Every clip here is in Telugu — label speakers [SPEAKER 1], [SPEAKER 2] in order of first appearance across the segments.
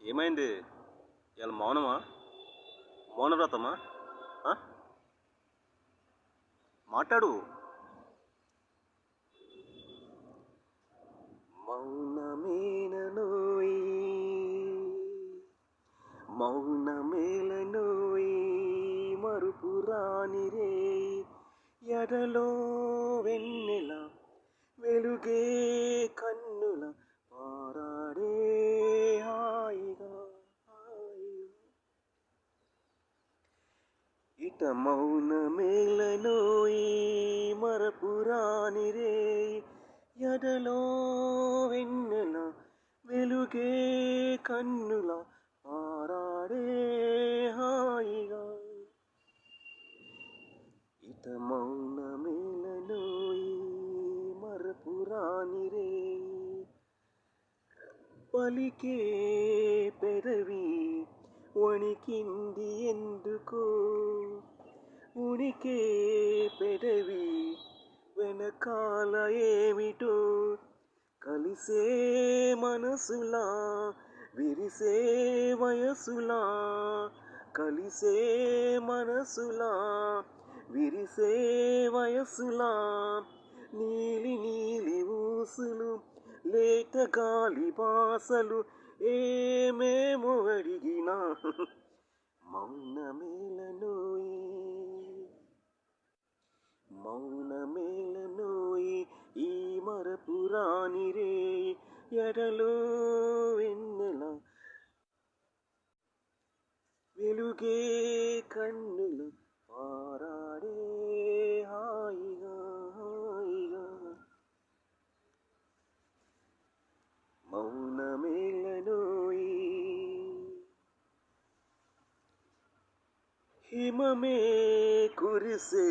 [SPEAKER 1] ఏమైంది? ఇవాళ మౌనమా? మౌనవ్రతమా? ఆ? మాట్లాడు. మౌనమేనోయి, మౌనమేలనోయి, మరుపురాని రే ఎడలో వెన్నెల వెలుగే కన్నుల పారాడే హాయిగా హాయిగా. ఇట మౌనమేలనోయి, మరపురాని రే ఎడలో వెన్నెల వెలుగే కన్నుల పారాడే హాయిగా. ఇట మౌనమేలనోయి, మరపురాని రే పలికే పెదవి వణికింది ఎందుకో, ఉనికే పెదవి వెనకాల ఏమిటో, కలిసే మనసులా విరిసే వయసులా, కలిసే మనసులా విరిసే వయసులా, నీలి నీలి ఊసులు లేత గాలి బాసలు ఏమేమో అడిగినా మౌనమేలనోయి, మౌనమేలనోయి, ఈ మరపురాని రే ఎడలో వెన్నెల వెలుగే కన్నుల పారాడే హాయిగా హాయిగా. మౌనమేలనోయి, హిమమే కురిసే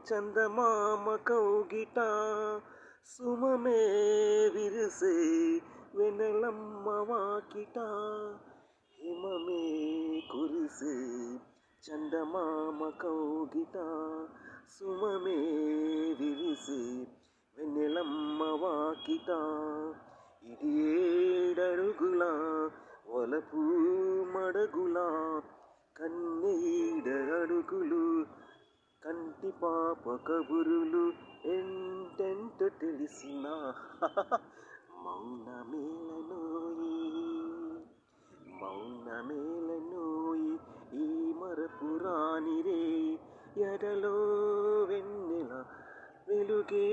[SPEAKER 1] చందమామ కౌగిట, సుమమే విరిసే వెనలమ్మ వాకిట, హిమమే కురిసే చందమామ కౌగిట, సుమమే విరిసే వెన్నెలమ్మ వాకిట, ఇది ఏడడుగుల వలపు మడగుల, కన్నీడ అడుగులు కంటి పాప కబురులు ఎంటెంట తెలిసిన మౌనమేలనోయి, మౌనమేలనోయి, ఈ మరపురాని రే ఎడలో వెన్నెల వెలుగే